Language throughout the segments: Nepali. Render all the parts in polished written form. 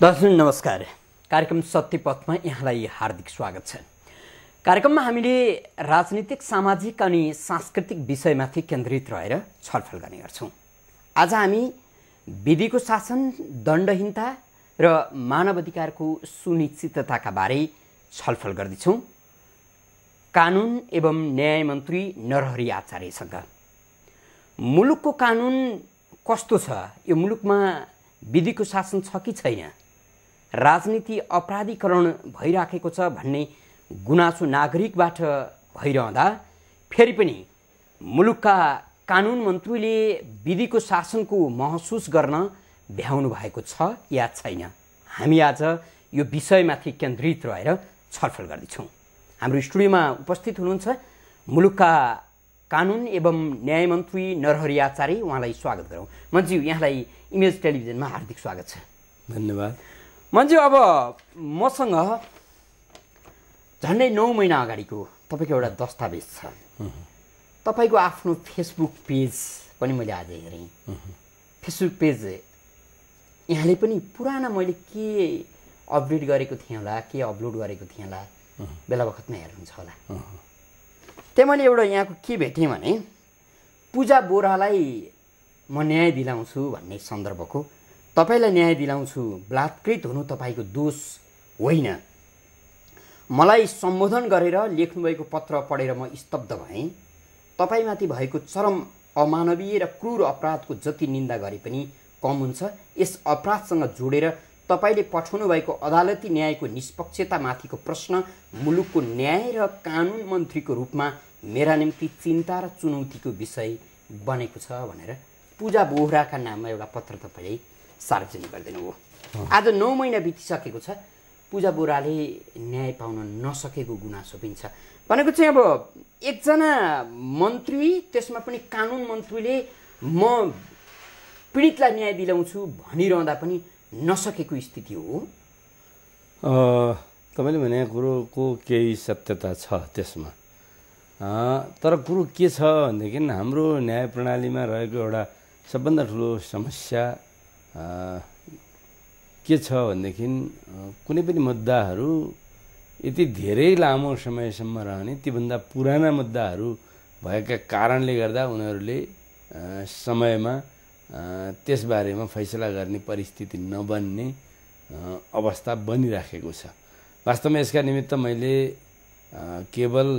दर्शक नमस्कार। कार्यक्रम सत्यपथमा यहाँलाई हार्दिक स्वागत छ। कार्यक्रममा हामीले राजनीतिक, सामाजिक अनि सांस्कृतिक विषयमाथि केन्द्रित रहेर छलफल गर्ने गर्छौं। आज हामी विधिको शासन, दण्डहीनता र मानवाधिकारको सुनिश्चितताका बारे छलफल गर्दैछौं कानुन एवं न्याय मन्त्री नरहरि आचार्यसँग। मुलुकको कानुन कस्तो छ, यो मुलुकमा विधिको शासन छ कि छैन, राजनीति अपराधीकरण भइराखेको छ भन्ने गुनासो नागरिकबाट भइरहँदा फेरि पनि मुलुकका कानुन मन्त्रीले विधिको शासनको महसुस गर्न भ्याउनु भएको छ या छैन, हामी आज यो विषयमाथि केन्द्रित रहेर छलफल गर्दैछौँ। हाम्रो स्टुडियोमा उपस्थित हुनुहुन्छ मुलुकका कानुन एवं न्याय मन्त्री नरहरि आचार्य, उहाँलाई स्वागत गरौँ। मन्ज्यू, यहाँलाई इमेज टेलिभिजनमा हार्दिक स्वागत छ। धन्यवाद। मन्ज्यू, अब मसँग झन्डै 9 महिना अगाडिको तपाईँको एउटा दस्तावेज छ। तपाईँको आफ्नो फेसबुक पेज पनि मैले आज हेरेँ। फेसबुक पेज यहाँले पनि पुराना मैले के अपडेट गरेको थिएँ होला, के अपलोड गरेको थिएँ होला, बेला बखतमा हेर्नुहुन्छ होला। त्यहाँ मैले एउटा यहाँको के भेटेँ भने, पूजा बोहरालाई म न्याय दिलाउँछु भन्ने सन्दर्भको, तपाईलाई न्याय दिलाउँछु, बलात्कृत हुनु तपाईँको दोष होइन, मलाई सम्बोधन गरेर लेख्नुभएको पत्र पढेर म स्तब्ध भएँ। तपाईँमाथि भएको चरम अमानवीय र क्रूर अपराधको जति निन्दा गरे पनि कम हुन्छ। यस अपराधसँग जोडेर तपाईँले पठाउनु भएको अदालती न्यायको निष्पक्षतामाथिको प्रश्न मुलुकको न्याय र कानुन मन्त्रीको रूपमा मेरा निम्ति चिन्ता र चुनौतीको विषय बनेको छ भनेर पूजा बोहराका नाममा एउटा पत्र तपाईँले सार्वजनिक गरिदिनु हो। आज 9 महिना बितिसकेको छ, पूजा बोहराले न्याय पाउन नसकेको गुनासो पनि छ। भनेको चाहिँ अब एकजना मन्त्री, त्यसमा पनि कानुन मन्त्रीले म पीडितलाई न्याय दिलाउँछु भनिरहँदा पनि नसकेको स्थिति हो। तपाईँले भनेको कुरोको केही सत्यता छ त्यसमा, तर कुरो के छ भनेदेखि हाम्रो न्याय प्रणालीमा रहेको एउटा सबभन्दा ठुलो समस्या के छ भनेदेखि कुनै पनि मुद्दाहरू यति धेरै लामो समयसम्म रहने, तीभन्दा पुराना मुद्दाहरू भएका कारणले गर्दा उनीहरूले समयमा त्यसबारेमा फैसला गर्ने परिस्थिति नबन्ने अवस्था बनिराखेको छ। वास्तवमा यसका निमित्त मैले केवल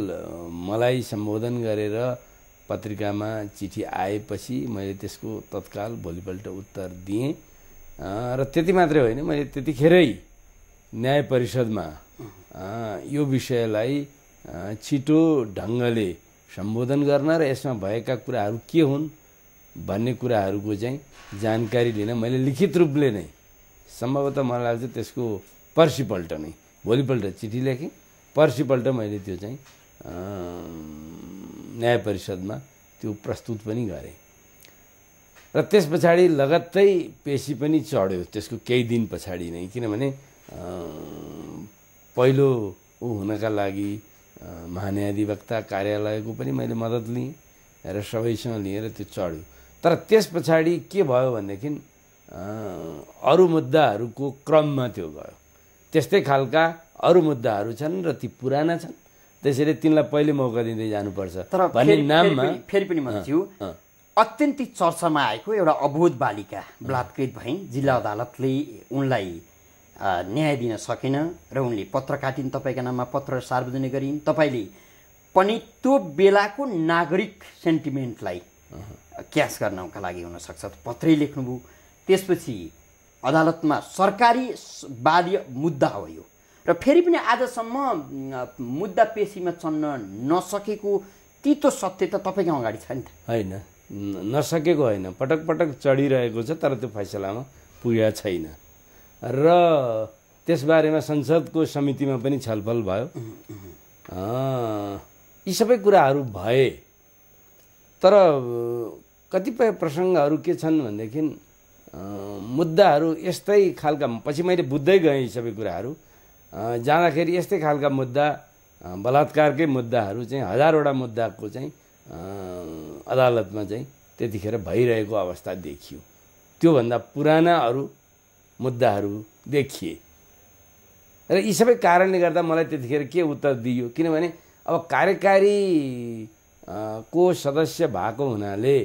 मलाई सम्बोधन गरेर पत्रिकामा चिठी आएपछि मैले त्यसको तत्काल भोलिपल्ट उत्तर दिएँ र त्यति मात्रै होइन, मैले त्यतिखेरै न्याय परिषदमा यो विषयलाई छिटो ढङ्गले सम्बोधन गर्न र यसमा भएका कुराहरू के हुन् भन्ने कुराहरूको चाहिँ जानकारी लिन मैले लिखित रूपले नै, सम्भवतः मलाई लाग्छ त्यसको पर्सिपल्ट नै, भोलिपल्ट चिठी लेखेँ, पर्सिपल्ट मैले त्यो चाहिँ न्याय परिषदमा त्यो प्रस्तुत पनि गरेँ र त्यस पछाडि लगत्तै पेशी पनि चढ्यो त्यसको केही दिन पछाडि नै। किनभने पहिलो हुनका लागि महान्यायाधिवक्ता कार्यालयको पनि मैले मद्दत लिएँ र सबैसँग लिएर त्यो चढ्यो। तर त्यस पछाडि के भयो भनेदेखि अरू मुद्दाहरूको क्रममा त्यो गयो। त्यस्तै खालका अरू मुद्दाहरू छन् र ती पुराना छन्, त्यसैले तिनलाई पहिले मौका दिँदै जानुपर्छ भन्ने नाममा फेरि पनि भन्छु, अत्यन्तै चर्चामा आएको एउटा अबोध बालिका बलात्कृत भइन्। जिल्ला अदालतले उनलाई न्याय दिन सकेन र उनले पत्र काटिन्, तपाईँका नाममा पत्र सार्वजनिक गरिन्। तपाईँले पनि त्यो बेलाको नागरिक सेन्टिमेन्टलाई क्यास गर्नका लागि हुनसक्छ पत्रै लेख्नुभयो। त्यसपछि अदालतमा सरकारी बाध्य मुद्दा हो यो, र फेरि पनि आजसम्म मुद्दा पेशीमा चल्न नसकेको तितो सत्य त तपाईँको अगाडि छ नि त? होइन, नसकेको होइन, पटक पटक चढिरहेको छ, तर त्यो फैसलामा पुगेको छैन र त्यसबारेमा संसदको समितिमा पनि छलफल भयो। यी सबै कुराहरू भए, तर कतिपय प्रसङ्गहरू के छन् भनेदेखि मुद्दाहरू यस्तै खालका, पछि मैले बुझ्दै गएँ यी सबै कुराहरू जाँदाखेरि यस्तै खालका मुद्दा, बलात्कारकै मुद्दाहरू चाहिँ हजारवटा मुद्दाको चाहिँ अदालतमा चाहिँ त्यतिखेर भइरहेको अवस्था देखियो। त्योभन्दा पुराना अरू मुद्दाहरू देखिए र यी सबै कारणले गर्दा मलाई त्यतिखेर के उत्तर दियो किनभने अब कार्यकारी को सदस्य भएको हुनाले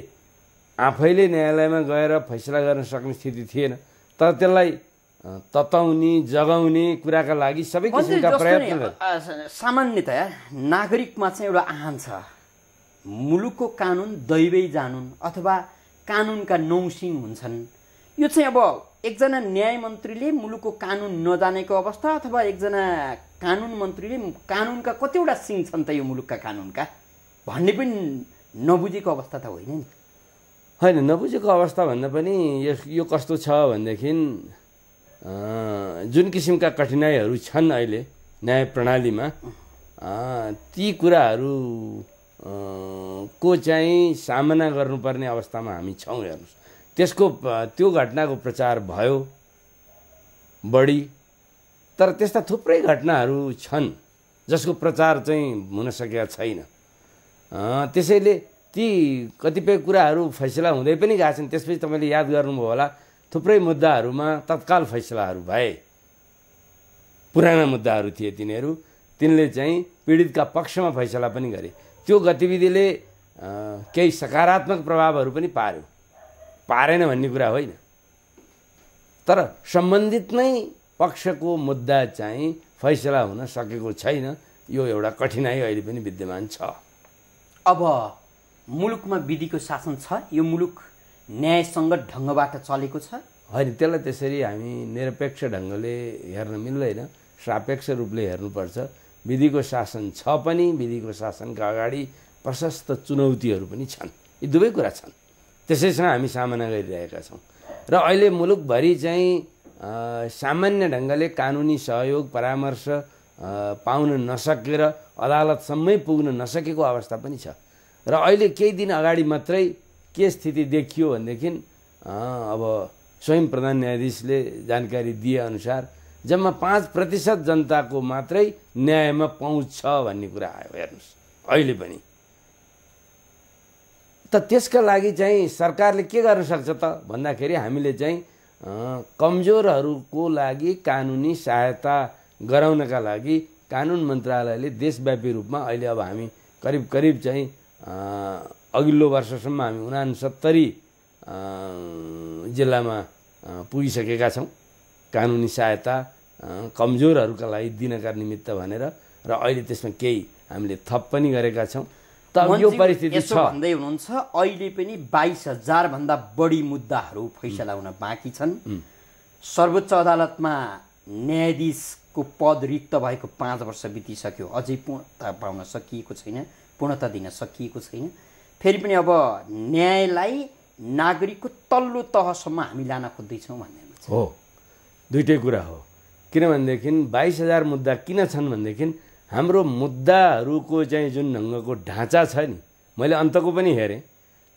आफैले न्यायालयमा गएर फैसला गर्न सक्ने स्थिति थिएन तर त्यसलाई तताउने जगाउने कुराका लागि सबै किसिमका प्रयत्न गरे। सामान्यतया नागरिकमा चाहिँ एउटा आह्वान छ मुलुकको कानुन दैवै जानुन् अथवा कानुनका नौसिङ हुन्छन्। यो चाहिँ अब एकजना न्याय मन्त्रीले मुलुकको कानुन नजानेको अवस्था अथवा एकजना कानुन मन्त्रीले कानुनका कतिवटा सिङ छन् त यो मुलुकका कानुनका भन्ने पनि नबुझेको अवस्था त होइन नि। होइन नबुझेको अवस्था भन्दा पनि यो कस्तो छ भनेदेखि जुन किसिमका कठिनाइहरू छन् अहिले न्याय प्रणालीमा ती कुराहरू को चाहिँ सामना गर्नुपर्ने अवस्थामा हामी छौँ। हेर्नुहोस् त्यो घटनाको प्रचार भयो बढी तर त्यस्ता थुप्रै घटनाहरू छन् जसको प्रचार चाहिँ हुन सकेका छैन। त्यसैले ती कतिपय कुराहरू फैसला हुँदै पनि गएका छन्। त्यसपछि तपाईँले याद गर्नुभयो होला थुप्रै मुद्दाहरूमा तत्काल फैसलाहरू भए। पुराना मुद्दाहरू थिए तिनले चाहिँ पीडितका पक्षमा फैसला पनि गरे। त्यो गतिविधिले केही सकारात्मक प्रभावहरू पनि पारेन भन्ने कुरा होइन तर सम्बन्धित नै पक्षको मुद्दा चाहिँ फैसला हुन सकेको छैन। यो एउटा कठिनाइ अहिले पनि विद्यमान छ। अब मुलुकमा विधिको शासन छ यो मुलुक न्यायसङ्गत ढङ्गबाट चलेको छ होइन त्यसलाई त्यसरी हामी निरपेक्ष ढङ्गले हेर्न मिल्दैन सापेक्ष रूपले हेर्नुपर्छ। विधिको शासन छ पनि विधिको शासनका अगाडि प्रशस्त चुनौतीहरू पनि छन्। यी दुवै कुरा छन् त्यसैसँग हामी सामना गरिरहेका छौँ र अहिले मुलुकभरि चाहिँ सामान्य ढङ्गले कानुनी सहयोग परामर्श पाउन नसकेर अदालतसम्मै पुग्न नसकेको अवस्था पनि छ र अहिले केही दिन अगाडि मात्रै के स्थिति देखियो भनेदेखि अब स्वयं प्रधान न्यायाधीशले जानकारी दिए अनुसार जम्मा 5% जनताको मात्रै न्यायमा पहुँच छ भन्ने कुरा आयो। हेर्नुहोस् अहिले पनि त त्यसका लागि चाहिँ सरकारले के गर्न सक्छ त भन्दाखेरि हामीले चाहिँ कमजोरहरूको लागि कानुनी सहायता गराउनका लागि कानुन मन्त्रालयले देशव्यापी रूपमा अहिले अब हामी करिब चाहिँ अघिल्लो वर्षसम्म हामी 69 जिल्लामा पुगिसकेका छौँ कानुनी सहायता कमजोरहरूका लागि दिनका निमित्त भनेर र अहिले त्यसमा केही हामीले थप पनि गरेका छौँ। त यो परिस्थिति छ भन्दै हुनुहुन्छ अहिले पनि 22,000 भन्दा बढी मुद्दाहरू फैसला हुन बाँकी छन्। सर्वोच्च अदालतमा न्यायाधीशको पद रिक्त भएको 5 वर्ष बितिसक्यो अझै पूर्णता पाउन सकिएको छैन पूर्णता दिन सकिएको छैन। फेरि पनि अब न्यायलाई नागरिकको तल्लो तहसम्म हामी लान खोज्दैछौँ भन्ने हो। दुईटै कुरा हो किनभनेदेखि 22,000 मुद्दा किन छन् भनेदेखि हाम्रो मुद्दाहरूको चाहिँ जुन ढङ्गको ढाँचा छ नि मैले अन्तको पनि हेरेँ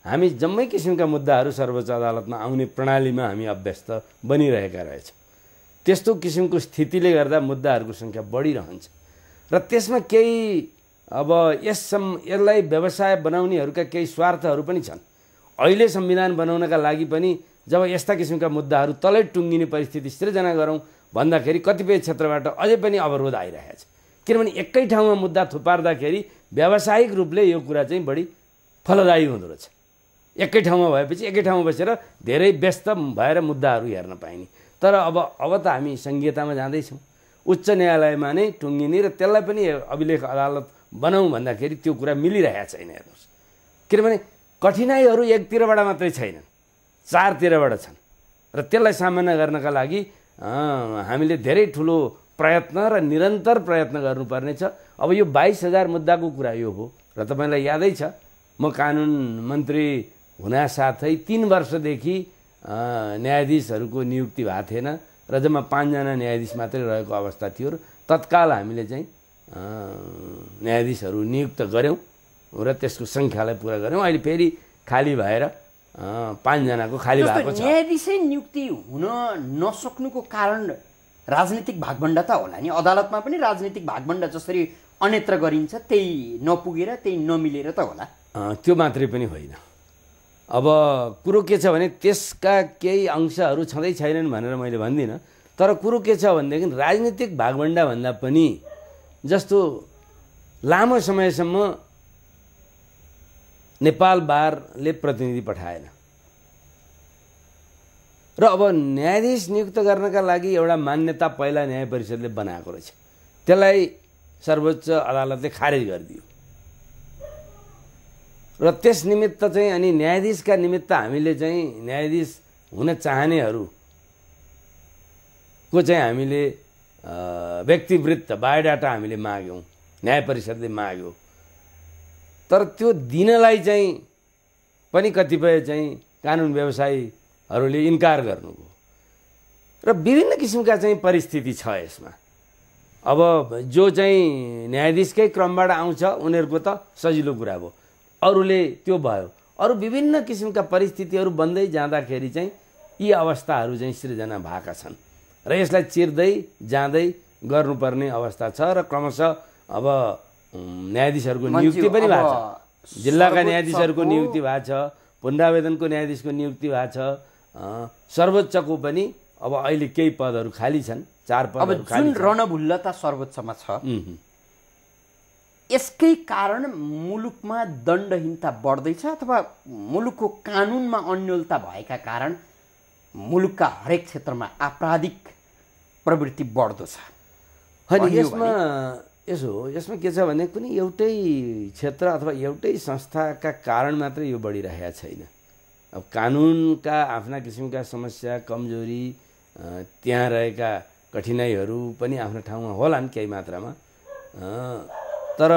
हामी जम्मै किसिमका मुद्दाहरू सर्वोच्च अदालतमा आउने प्रणालीमा हामी अभ्यस्त बनिरहेका रहेछौँ। त्यस्तो किसिमको स्थितिले गर्दा मुद्दाहरूको सङ्ख्या बढिरहन्छ र त्यसमा केही अब यसलाई व्यवसाय बनाउनेहरूका केही स्वार्थहरू पनि छन्। अहिले संविधान बनाउनका लागि पनि जब यस्ता किसिमका मुद्दाहरू तलै टुङ्गिने परिस्थिति सृजना गरौँ भन्दाखेरि कतिपय क्षेत्रबाट अझै पनि अवरोध आइरहेछ किनभने एकै ठाउँमा मुद्दा थुपार्दाखेरि व्यावसायिक रूपले यो कुरा चाहिँ बढी फलदायी हुँदो रहेछ। एकै ठाउँमा भएपछि एकै ठाउँमा बसेर धेरै व्यस्त भएर मुद्दाहरू हेर्न पाइने। तर अब त हामी संघीयतामा जाँदैछौँ उच्च न्यायालयमा नै टुङ्गिने र त्यसलाई पनि अभिलेख अदालत बनाऊँ भन्दाखेरि त्यो कुरा मिलिरहेको छैन। हेर्नुहोस् किनभने कठिनाइहरू एकतिरबाट मात्रै छैनन् चारतिरबाट छन् र त्यसलाई सामना गर्नका लागि हामीले धेरै ठुलो प्रयत्न र निरन्तर प्रयत्न गर्नुपर्ने छ। अब यो 22,000 मुद्दाको कुरा यो हो र तपाईँलाई यादै छ म कानुन मन्त्री हुनासाथै 3 वर्षदेखि न्यायाधीशहरूको नियुक्ति भएको थिएन र जम्मा 5 जना न्यायाधीश मात्रै रहेको अवस्था थियो र तत्काल हामीले चाहिँ न्यायाधीशहरू नियुक्त गऱ्यौँ र त्यसको सङ्ख्यालाई पुरा गऱ्यौँ। अहिले फेरि खाली भएर 5 जनाको खाली भएको छ। न्यायाधीशै नियुक्ति हुन नसक्नुको कारण राजनीतिक भागभण्डा त होला नि। अदालतमा पनि राजनीतिक भागभण्डा जसरी अन्यत्र गरिन्छ त्यही नपुगेर त्यही नमिलेर त होला। त्यो मात्रै पनि होइन अब कुरो के छ भने त्यसका केही अंशहरू छँदै छैनन् भनेर मैले भन्दिनँ, तर कुरो के छ भनेदेखि राजनीतिक भागभण्डा भन्दा पनि जस्तो लामो समयसम्म नेपाल बारले प्रतिनिधि पठाएन र अब न्यायाधीश नियुक्त गर्नका लागि एउटा मान्यता पहिला न्याय परिषदले बनाएको रहेछ, त्यसलाई सर्वोच्च अदालतले खारेज गरिदियो र त्यस निमित्त चाहिँ अनि न्यायाधीशका निमित्त हामीले चाहिँ न्यायाधीश हुन चाहनेहरूको चाहिँ हामीले व्यक्तिवृत्त बायोडाटा हामीले माग्यौँ, न्याय परिषदले माग्यो, तर त्यो दिनलाई चाहिँ पनि कतिपय चाहिँ कानुन व्यवसायीहरूले इन्कार गर्नुभयो र विभिन्न किसिमका चाहिँ परिस्थिति छ यसमा। अब जो चाहिँ न्यायाधीशकै क्रमबाट आउँछ उनीहरूको त सजिलो कुरा भयो, अरूले त्यो भयो, अरू विभिन्न किसिमका परिस्थितिहरू बन्दै जाँदाखेरि चाहिँ यी अवस्थाहरू चाहिँ सृजना भएका छन् र यसलाई चिर्दै जाँदै गर्नुपर्ने अवस्था छ र क्रमशः अब न्यायाधीशहरूको नियुक्ति पनि भएको छ, जिल्लाका न्यायाधीशहरूको नियुक्ति भएको छ, पुनरावेदनको न्यायाधीशको नियुक्ति भएको छ, सर्वोच्चको पनि अब अहिले केही पदहरू खाली छन्, 4 पदहरू खाली छन्। जुन रणभुल्लता सर्वोच्चमा छ यसकै कारण मुलुकमा दण्डहीनता बढ्दैछ अथवा मुलुकको कानुनमा अन्योलता भएका कारण मुलुकका हरेक क्षेत्रमा आपराधिक प्रवृत्ति बढ्दो छ? यसमा के छ भने कुनै एउटै क्षेत्र अथवा एउटै संस्थाका कारण मात्रै यो बढिरहेको छैन। अब कानुनका आफ्ना किसिमका समस्या कमजोरी त्यहाँ रहेका कठिनाइहरू पनि आफ्नो ठाउँमा होलान् केही मात्रामा, तर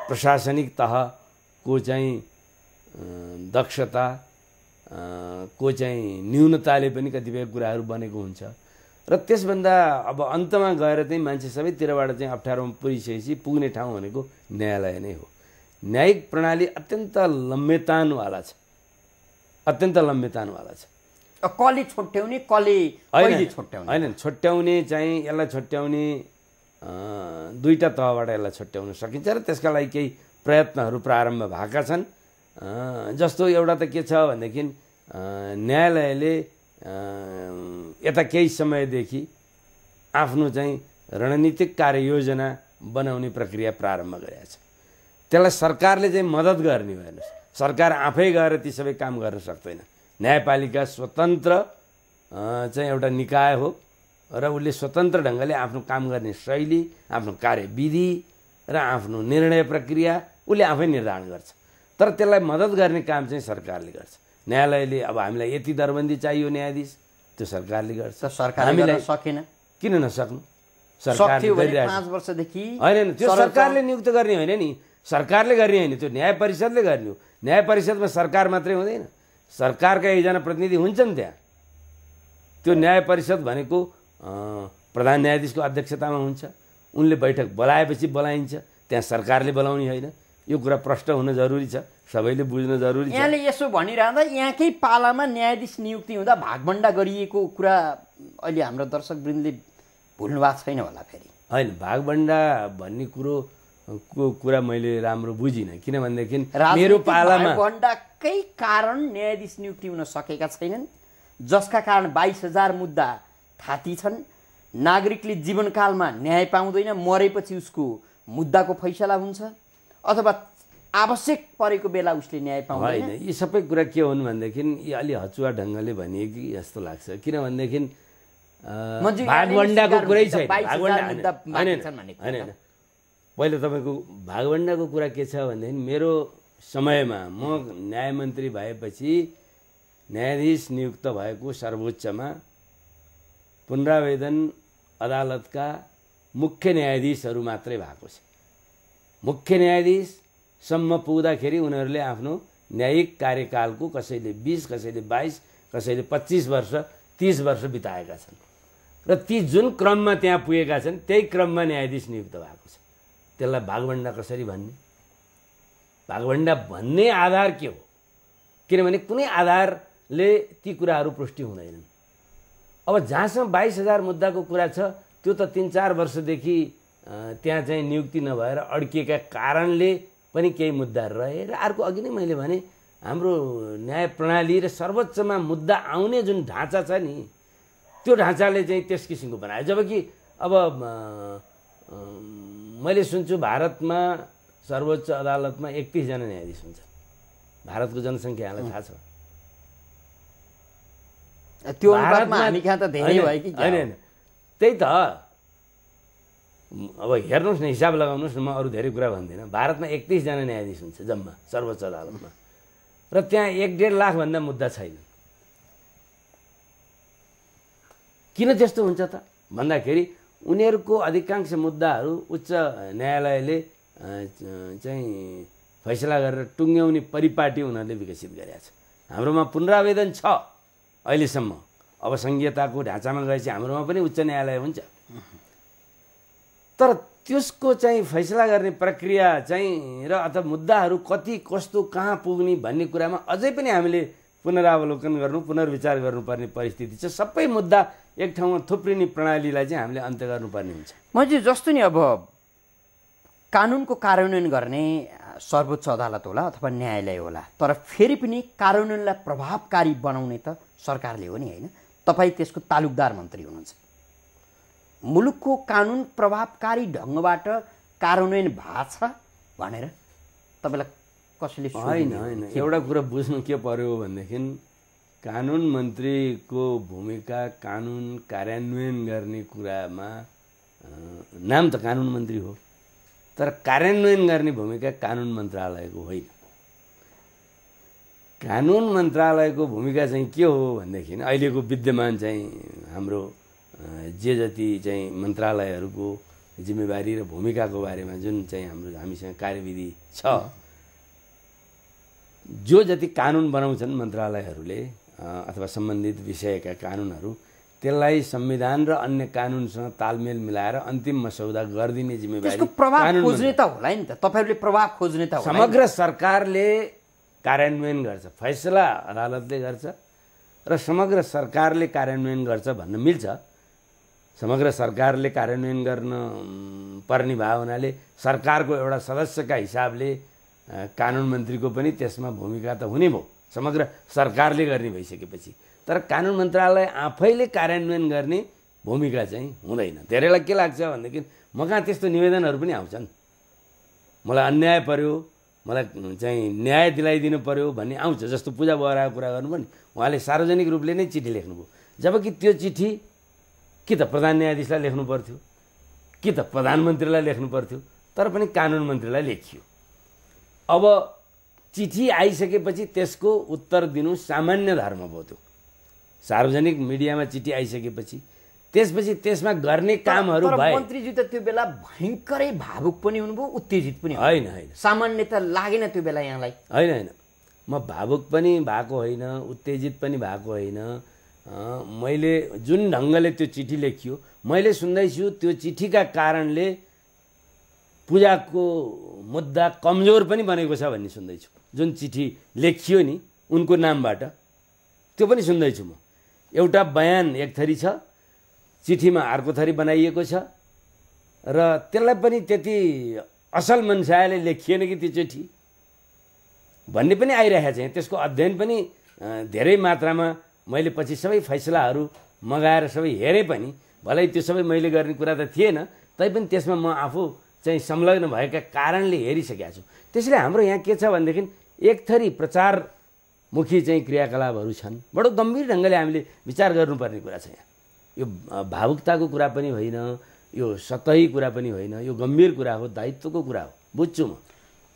प्रशासनिक तहको चाहिँ दक्षता को चाहिँ न्यूनताले पनि कतिपय कुराहरू बनेको हुन्छ र त्यसभन्दा अब अन्तमा गएर चाहिँ मान्छे सबैतिरबाट चाहिँ अप्ठ्यारोमा पुगिसकेपछि पुग्ने ठाउँ भनेको न्यायालय नै हो। न्यायिक प्रणाली अत्यन्त लम्बेतानवाला छ, अत्यन्त लम्बेतानवाला छ। कसले छोट्याउने कसले कहिले छोट्याउने होइन, छोट्याउने चाहिँ यसलाई छोट्याउने दुईटा तहबाट यसलाई छोट्याउन सकिन्छ र त्यसका लागि केही प्रयत्नहरू प्रारम्भ भएका छन्। जस्तो एउटा त के छ भनेदेखि न्यायालयले यता केही समयदेखि आफ्नो चाहिँ रणनीतिक कार्ययोजना बनाउने प्रक्रिया प्रारम्भ गरेको छ। त्यसलाई सरकारले चाहिँ मद्दत गर्ने भएन, सरकार आफै गएर ती सबै काम गर्न सक्दैन। न्यायपालिका स्वतन्त्र चाहिँ एउटा निकाय हो र उसले स्वतन्त्र ढङ्गले आफ्नो काम गर्ने शैली, आफ्नो कार्यविधि र आफ्नो निर्णय प्रक्रिया उसले आफै निर्धारण गर्छ, तर त्यसलाई मद्दत गर्ने काम चाहिँ सरकारले गर्छ। न्यायालयले अब हामीलाई यति दरबन्दी चाहियो न्यायाधीश, त्यो सरकारले गर्छ। सरकारले सकेन, किन नसक्नु? सरकारले गरिरहेको 5 वर्षदेखि होइन, त्यो सरकारले नियुक्त गर्ने होइन नि, सरकारले गर्ने होइन, त्यो न्याय परिषदले गर्ने हो। न्याय परिषदमा सरकार मात्रै हुँदैन, सरकारका एकजना प्रतिनिधि हुन्छन् त्यहाँ। त्यो न्याय परिषद भनेको प्रधान न्यायाधीशको अध्यक्षतामा हुन्छ, उनले बैठक बोलाएपछि बोलाइन्छ, त्यहाँ सरकारले बोलाउने होइन। यो कुरा प्रष्ट हुन जरुरी छ, सबैले बुझ्न जरुरी छ। यहाँले यसो भनिरहँदा यहाँकै पालामा न्यायाधीश नियुक्ति हुँदा भागभण्डा गरिएको कुरा अहिले हाम्रो दर्शकवृन्दले भुल्नु भएको छैन होला? फेरि होइन, भागभण्डा भन्ने कुरा मैले राम्रो बुझिनँ, किनभनेदेखि मेरो पालामा भागभण्डाकै कारण न्यायाधीश नियुक्ति हुन सकेका छैनन्, जसका कारण 22,000 मुद्दा थाती छन्। नागरिकले जीवनकालमा न्याय पाउँदैन, मरेपछि उसको मुद्दाको फैसला हुन्छ अथवा आवश्यक परेको बेला उसले न्याय पाउँदैन। होइन, यी सबै कुरा के हुन् भनेदेखि यी अलि हचुवा ढङ्गले भनिए कि जस्तो लाग्छ, किनभनेदेखि भागभण्डाको कुरै छैन। होइन, पहिले तपाईँको भागभण्डाको कुरा के छ भनेदेखि मेरो समयमा म न्याय मन्त्री भएपछि न्यायाधीश नियुक्त भएको सर्वोच्चमा पुनरावेदन अदालतका मुख्य न्यायाधीशहरू मात्रै भएको छ। मुख्य न्यायाधीशसम्म पुग्दाखेरि उनीहरूले आफ्नो न्यायिक कार्यकालको कसैले 20, कसैले 22, कसैले 25 वर्ष, 30 वर्ष बिताएका छन् र ती जुन क्रममा त्यहाँ पुगेका छन् त्यही क्रममा न्यायाधीश नियुक्त भएको छ। त्यसलाई भागभण्डा कसरी भन्ने? भागभण्डा भन्ने आधार के हो? किनभने कुनै आधारले ती कुराहरू पुष्टि हुँदैनन्। अब जहाँसम्म 22,000 मुद्दाको कुरा छ त्यो त 3-4 वर्षदेखि त्यहाँ चाहिँ नियुक्ति नभएर अड्किएका कारणले पनि केही मुद्दाहरू रहे र अर्को अघि नै मैले भने हाम्रो न्याय प्रणाली र सर्वोच्चमा मुद्दा आउने जुन ढाँचा छ नि त्यो ढाँचाले चाहिँ त्यस किसिमको बनायो। जबकि अब मैले सुन्छु भारतमा सर्वोच्च अदालतमा 31 जना न्यायाधीश हुन्छ। भारतको जनसङ्ख्या यहाँलाई थाहा छ? त्यो अनुपातमा हामी कहाँ त धेरै भयो कि होइन त्यही त। अब हेर्नुहोस् न, हिसाब लगाउनुहोस् न, म अरू धेरै कुरा भन्दिनँ। भारतमा 31 जना न्यायाधीश हुन्छ जम्मा सर्वोच्च अदालतमा र त्यहाँ 1.5 लाखभन्दा मुद्दा छैन। किन त्यस्तो हुन्छ त भन्दाखेरि उनीहरूको अधिकांश मुद्दाहरू उच्च न्यायालयले चाहिँ फैसला गरेर टुङ्ग्याउने परिपाटी उनीहरूले विकसित गरेका छ। हाम्रोमा पुनरावेदन छ अहिलेसम्म। अब संघीयताको ढाँचामा गएपछि हाम्रोमा पनि उच्च न्यायालय हुन्छ, तर त्यसको चाहिँ फैसला गर्ने प्रक्रिया चाहिँ र अथवा मुद्दाहरू कति कस्तो कहाँ पुग्ने भन्ने कुरामा अझै पनि हामीले पुनरावलोकन गर्नु, पुनर्विचार गर्नुपर्ने परिस्थिति छ। सबै मुद्दा एक ठाउँमा थुप्रिने प्रणालीलाई चाहिँ हामीले अन्त्य गर्नुपर्ने हुन्छ। मैले जस्तो नि अब कानुनको कार्यान्वयन गर्ने सर्वोच्च अदालत होला अथवा न्यायालय होला, तर फेरि पनि कार्यान्वयनलाई प्रभावकारी बनाउने त सरकारले हो नि, होइन? तपाईँ त्यसको तालुकदार मन्त्री हुनुहुन्छ। मुलुकको कानुन प्रभावकारी ढङ्गबाट कार्यान्वयन भएको छ भनेर तपाईँलाई कसैले होइन होइन एउटा कुरा बुझ्नु के पर्यो भनेदेखि कानुन मन्त्रीको भूमिका कानुन कार्यान्वयन गर्ने कुरामा नाम त कानुन मन्त्री हो, तर कार्यान्वयन गर्ने भूमिका कानुन मन्त्रालयको होइन। कानुन मन्त्रालयको भूमिका चाहिँ के हो भनेदेखि अहिलेको विद्यमान चाहिँ हाम्रो जे जति चाहिँ मन्त्रालयहरूको जिम्मेवारी र भूमिकाको बारेमा जुन चाहिँ हामीसँग कार्यविधि छ, जो जति कानुन बनाउँछन् मन्त्रालयहरूले अथवा सम्बन्धित विषयका कानुनहरू, त्यसलाई संविधान र अन्य कानुनसँग तालमेल मिलाएर अन्तिम मसौदा गरिदिने जिम्मेवारी त्यसको प्रभाव खोज्ने त होला नि त। तपाईँहरूले प्रभाव खोज्ने त होला। समग्र सरकारले कार्यान्वयन गर्छ, फैसला अदालतले गर्छ र समग्र सरकारले कार्यान्वयन गर्छ भन्न मिल्छ। समग्र सरकारले कार्यान्वयन गर्न पर्ने भयो हुनाले सरकारको एउटा सदस्यका हिसाबले कानुन मन्त्रीको पनि त्यसमा भूमिका त हुने भयो, समग्र सरकारले गर्ने भइसकेपछि। तर कानुन मन्त्रालय आफैले कार्यान्वयन गर्ने भूमिका चाहिँ हुँदैन। धेरैलाई के लाग्छ भनेदेखि म कहाँ त्यस्तो निवेदनहरू पनि आउँछन्, मलाई अन्याय पर्यो, मलाई चाहिँ न्याय दिलाइदिनु पर्यो भन्ने आउँछ। जस्तो पूजा बोहराको कुरा गर्नु पनि उहाँले सार्वजनिक रूपले नै चिठी लेख्नुभयो, जबकि त्यो चिठी कि त प्रधान न्यायाधीशलाई लेख्नु पर्थ्यो कि त प्रधानमन्त्रीलाई लेख्नु पर्थ्यो, तर पनि कानुन मन्त्रीलाई लेखियो। अब चिठी आइसकेपछि त्यसको उत्तर दिनु सामान्य धर्म भयो। त्यो सार्वजनिक मिडियामा चिठी आइसकेपछि त्यसपछि त्यसमा गर्ने कामहरू भए। मन्त्रीजी त त्यो बेला भयङ्करै भावुक पनि हुनुभयो, उत्तेजित पनि होइन। होइन सामान्यता लागेन त्यो बेला यहाँलाई? होइन होइन, म भावुक पनि भएको होइन, उत्तेजित पनि भएको होइन। मैले जुन ढङ्गले त्यो चिठी लेखियो मैले सुन्दैछु, त्यो चिठीका कारणले पूजाको मुद्दा कमजोर पनि बनेको छ भन्ने सुन्दैछु। जुन चिठी लेखियो नि उनको नामबाट, त्यो पनि सुन्दैछु म। एउटा बयान एक थरी छ, चिठीमा अर्को थरी बनाइएको छ र त्यसलाई पनि त्यति असल मनसायले लेखिएन कि त्यो चिठी भन्ने पनि आइरहेको छ। त्यसको अध्ययन पनि धेरै मात्रामा मैले पछि सबै फैसलाहरू मगाएर सबै हेरेँ पनि, भलै त्यो सबै मैले गर्ने कुरा त थिएन, तैपनि त्यसमा म आफू चाहिँ संलग्न भएका कारणले हेरिसकेको छु। त्यसैले हाम्रो यहाँ के छ भनेदेखि एक थरी प्रचारमुखी चाहिँ क्रियाकलापहरू छन्। बडो गम्भीर ढङ्गले हामीले विचार गर्नुपर्ने कुरा छ यहाँ। यो भावुकताको कुरा पनि होइन, यो सतही कुरा पनि होइन, यो गम्भीर कुरा हो, दायित्वको कुरा हो, बुझ्छु म।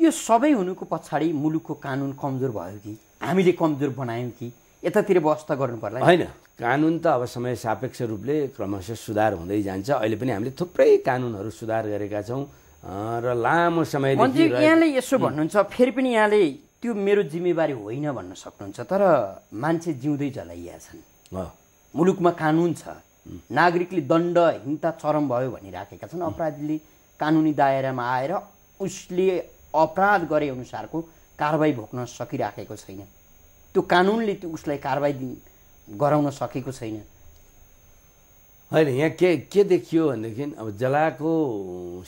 यो सबै हुनुको पछाडि मुलुकको कानुन कमजोर भयो कि हामीले कमजोर बनायौँ कि यतातिर व्यवस्था गर्नु पर्ला? होइन, कानुन त अब समय सापेक्ष रूपले क्रमशः सुधार हुँदै जान्छ। अहिले पनि हामीले थुप्रै कानुनहरू सुधार गरेका छौँ र लामो समयदेखि। यहाँले यसो भन्नुहुन्छ, फेरि पनि यहाँले त्यो मेरो जिम्मेवारी होइन भन्न सक्नुहुन्छ, तर मान्छे जिउँदै जलाइया छन्, मुलुकमा कानुन छ, नागरिकले दण्डहीनता चरम भयो भनिराखेका छन्। अपराधीले कानुनी दायरामा आएर उसले अपराध गरे अनुसारको कारबाही भोग्न सकिराखेको छैन, त्यो कानुनले त्यो उसलाई कारबाही गराउन सकेको छैन। होइन यहाँ के देखियो भनेदेखि अब जलाको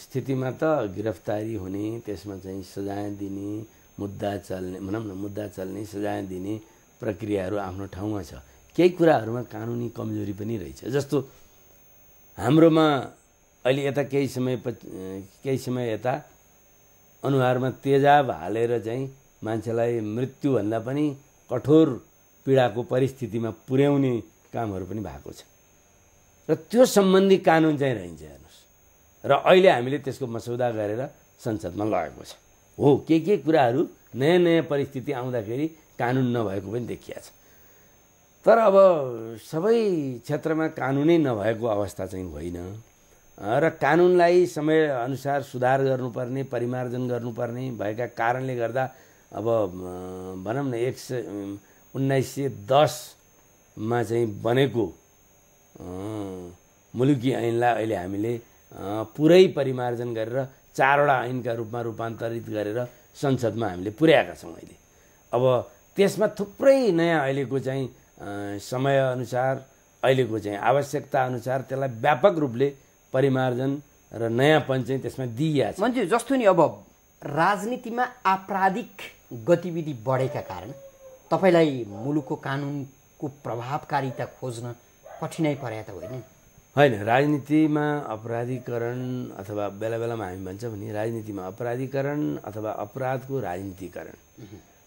स्थितिमा त गिरफ्तारी हुने, त्यसमा चाहिँ सजाय दिने, मुद्दा चल्ने, भनौँ न मुद्दा चल्ने, सजाय दिने प्रक्रियाहरू आफ्नो ठाउँमा छ। केही कुराहरूमा कानुनी कमजोरी पनि रहेछ। जस्तो हाम्रोमा अहिले यता केही समय यता अनुहारमा तेजाब हालेर चाहिँ मान्छेलाई मृत्युभन्दा पनि कठोर पीडाको परिस्थितिमा पुर्याउने कामहरू पनि भएको छ र त्यो सम्बन्धी कानुन चाहिँ रहन्छ हेर्नुहोस्। र अहिले हामीले त्यसको मसौदा गरेर संसदमा लगेको छ। हो, के कुराहरू नयाँ नयाँ परिस्थिति आउँदाखेरि कानुन नभएको पनि देखिया छ। तर अब सबै क्षेत्रमा कानुनै नभएको अवस्था चाहिँ होइन र कानुनलाई समयअनुसार सुधार गर्नुपर्ने, परिमार्जन गर्नुपर्ने भएका कारणले गर्दा अब भनौँ न 1910मा चाहिँ बनेको मुलुकी ऐनलाई अहिले हामीले पुरै परिमार्जन गरेर 4वटा ऐनका रूपमा रूपान्तरित गरेर संसदमा हामीले पुर्याएका छौँ अहिले। अब त्यसमा थुप्रै नयाँ अहिलेको चाहिँ समयअनुसार, अहिलेको चाहिँ आवश्यकता अनुसार त्यसलाई व्यापक रूपले परिमार्जन र नयाँपन चाहिँ त्यसमा दिइएको छ। मान्छे जस्तो नि अब राजनीतिमा आपराधिक गतिविधि बढेका कारण तपाईलाई मुलुकको कानुनको प्रभावकारिता खोज्न कठिनाइ परे त होइन? होइन, राजनीतिमा अपराधीकरण अथवा बेला बेलामा हामी भन्छौँ भने राजनीतिमा अपराधीकरण अथवा अपराधको राजनीतिकरण।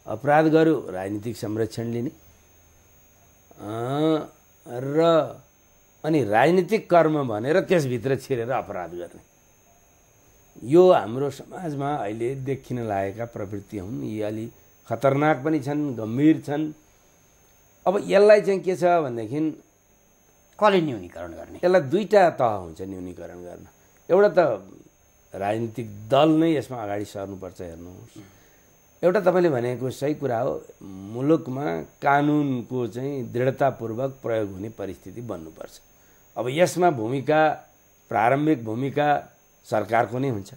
अपराध गर्यो राजनीतिक संरक्षण लिने र अनि राजनीतिक कर्म भनेर त्यसभित्र छिरेर अपराध गर्ने, यो हाम्रो समाजमा अहिले देखिन लागेका प्रवृत्ति हुन्। यी अलि खतरनाक पनि छन्, गम्भीर छन्। अब यसलाई चाहिँ के छ भनेदेखि कसले न्यूनीकरण गर्ने? यसलाई दुईटा तह हुन्छ न्यूनीकरण गर्न। एउटा त राजनीतिक दल नै यसमा अगाडि सर्नुपर्छ। हेर्नुहोस्, एउटा तपाईँले भनेको सही कुरा हो, मुलुकमा कानुनको चाहिँ दृढतापूर्वक प्रयोग हुने परिस्थिति बन्नुपर्छ। अब यसमा प्रारम्भिक भूमिका सरकारको नै हुन्छ,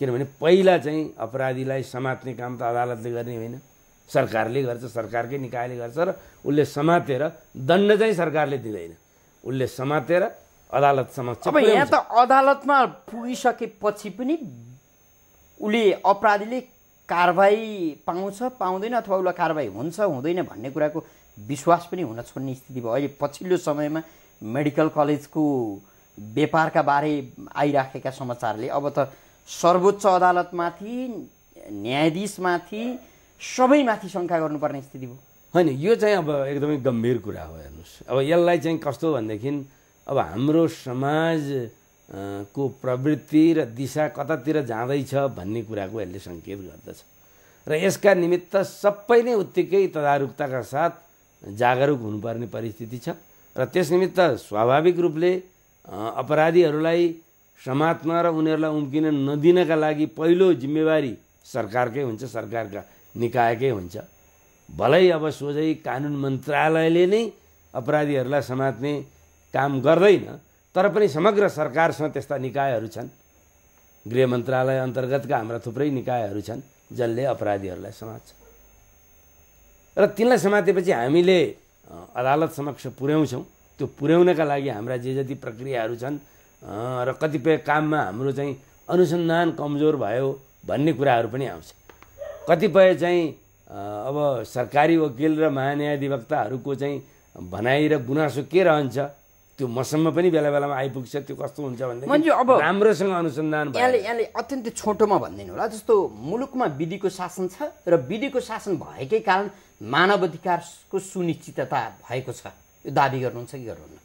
किनभने पहिला चाहिँ अपराधीलाई समात्ने काम त अदालतले गर्ने होइन, सरकारले गर्छ, सरकारकै निकायले गर्छ र उसले समातेर दण्ड चाहिँ सरकारले दिँदैन, उसले समातेर अदालत समक्ष। अब यहाँ त अदालतमा पुगिसकेपछि पनि उसले अपराधीले कारबाही पाउँछ पाउँदैन अथवा उसलाई कारबाही हुन्छ हुँदैन भन्ने कुराको विश्वास पनि हुन छोड्ने स्थिति भयो। अहिले पछिल्लो समयमा मेडिकल कलेजको व्यापारका बारे आइराखेका समाचारले अब त सर्वोच्च अदालतमाथि, न्यायाधीशमाथि, सबैमाथि शङ्का गर्नुपर्ने स्थिति भयो। होइन, यो चाहिँ अब एकदमै गम्भीर कुरा हो। हेर्नुहोस्, अब यसलाई चाहिँ कस्तो भनेदेखि अब हाम्रो समाजको प्रवृत्ति र दिशा कतातिर जाँदैछ भन्ने कुराको यसले सङ्केत गर्दछ र यसका निमित्त सबै नै उत्तिकै तदारुकताका साथ जागरुक हुनुपर्ने परिस्थिति छ र त्यस निमित्त स्वाभाविक रूपले अपराधीहरूलाई समात्न र उनीहरूलाई उम्किन नदिनका लागि पहिलो जिम्मेवारी सरकारकै हुन्छ, सरकारका निकायकै हुन्छ। भलै अब सोझै कानुन मन्त्रालयले नै अपराधीहरूलाई समात्ने काम गर्दैन, तर पनि समग्र सरकारसँग त्यस्ता निकायहरू छन्। गृह मन्त्रालय अन्तर्गतका हाम्रा थुप्रै निकायहरू छन् जसले अपराधीहरूलाई समात्छ र तिनलाई समातेपछि हामीले अदालत समक्ष पुर्याउँछौँ। त्यो पुर्याउनका लागि हाम्रा जे जति प्रक्रियाहरू छन् र कतिपय काममा हाम्रो चाहिँ अनुसन्धान कमजोर भयो भन्ने कुराहरू पनि आउँछ। कतिपय चाहिँ अब सरकारी वकिल र महान्यायाधिवक्ताहरूको चाहिँ भनाइ र गुनासो के रहन्छ त्यो मसम्म पनि बेला बेलामा आइपुग्छ। त्यो कस्तो हुन्छ भनेदेखि अब राम्रोसँग अनुसन्धान यहाँले अत्यन्तै छोटोमा भनिदिनु होला, जस्तो मुलुकमा विधिको शासन छ र विधिको शासन भएकै कारण मानव अधिकारको सुनिश्चितता भएको छ, यो दाबी गर्नुहुन्छ कि गर्नुहुन्न?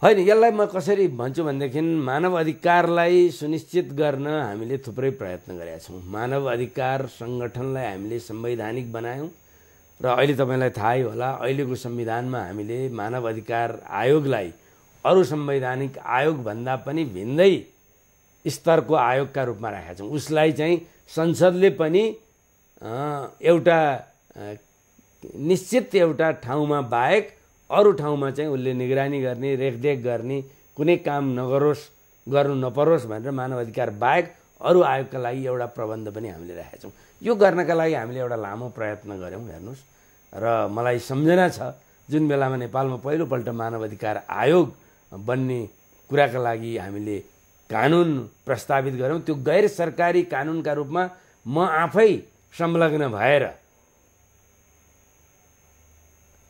होइन, यसलाई म कसरी भन्छु भनेदेखि मानव अधिकारलाई सुनिश्चित गर्न हामीले थुप्रै प्रयत्न गरेका छौँ। मानव अधिकार सङ्गठनलाई हामीले संवैधानिक बनायौँ र अहिले तपाईँलाई थाहै होला अहिलेको संविधानमा हामीले मानव अधिकार आयोगलाई अरू संवैधानिक आयोगभन्दा पनि भिन्दै स्तरको आयोगका रूपमा राखेका छौँ। उसलाई चाहिँ संसदले पनि एउटा निश्चित एउटा ठाउँमा बाहेक अरू ठाउँमा चाहिँ उसले निगरानी गर्ने, रेखदेख गर्ने, कुनै काम नगरोस्, गर्नु नपरोस् भनेर मानव अधिकार बाहेक अरू आयोगका लागि एउटा प्रबन्ध पनि हामीले राखेका छौँ। यो गर्नका लागि हामीले एउटा लामो प्रयत्न गऱ्यौँ। हेर्नुहोस्, र मलाई सम्झना छ जुन बेलामा नेपालमा पहिलोपल्ट मानव अधिकार आयोग बन्ने कुराका लागि हामीले कानुन प्रस्तावित गऱ्यौँ। त्यो गैर सरकारी कानुनका रूपमा म आफै संलग्न भएर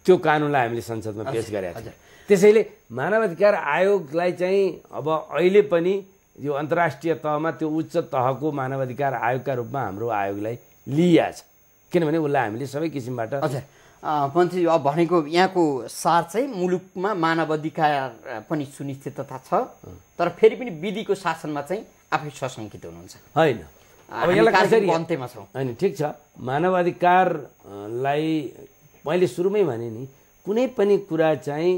त्यो कानुनलाई हामीले संसदमा पेश गरेका छौँ। त्यसैले मानवाधिकार आयोगलाई चाहिँ अब अहिले पनि यो अन्तर्राष्ट्रिय तहमा त्यो उच्च तहको मानवाधिकार आयोगका रूपमा हाम्रो आयोगलाई लिइएको छ, किनभने उसलाई हामीले सबै किसिमबाट हजुर मन्त्री अब भनेको यहाँको सार चाहिँ मुलुकमा मानवाधिकार पनि सुनिश्चितता छ, तर फेरि पनि विधिको शासनमा चाहिँ आफै सशङ्कित हुनुहुन्छ होइन। अब यसलाई कसरी अन्त्यमा छौँ होइन, ठिक छ, मानवाधिकारलाई मैले सुरुमै भने नि कुनै पनि कुरा चाहिँ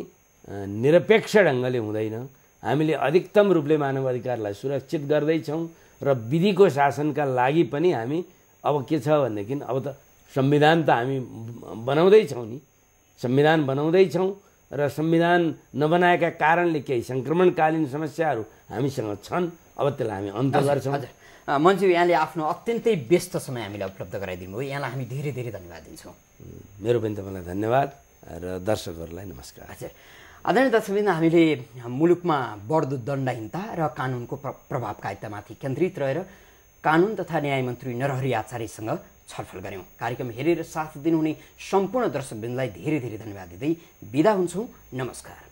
निरपेक्ष ढङ्गले हुँदैन। हामीले अधिकतम रूपले मानवाधिकारलाई सुरक्षित गर्दैछौँ र विधिको शासनका लागि पनि हामी अब के छ भनेदेखि अब त संविधान त हामी बनाउँदैछौँ नि, संविधान बनाउँदैछौँ र संविधान नबनाएका कारणले केही सङ्क्रमणकालीन समस्याहरू हामीसँग छन्, अब त्यसलाई हामी अन्त गर्छौँ। मन्त्री यहाँले आफ्नो अत्यन्तै व्यस्त समय हामीलाई उपलब्ध गराइदिनु भयो, यहाँलाई हामी धेरै धेरै धन्यवाद दिन्छौँ। मेरो पनि तपाईँलाई धन्यवाद र दर्शकहरूलाई नमस्कार। हजुर आदरणीय दर्शकवृन्द, हामीले मुलुकमा बढ्दो दण्डहीनता र कानुनको प्रभावकारितामाथि केन्द्रित रहेर कानुन तथा न्याय मन्त्री नरहरि आचार्यसँग छलफल गऱ्यौँ। कार्यक्रम हेरेर साथ दिनुहुने सम्पूर्ण दर्शकवृन्दलाई धेरै धेरै धन्यवाद दिँदै बिदा हुन्छौँ। नमस्कार।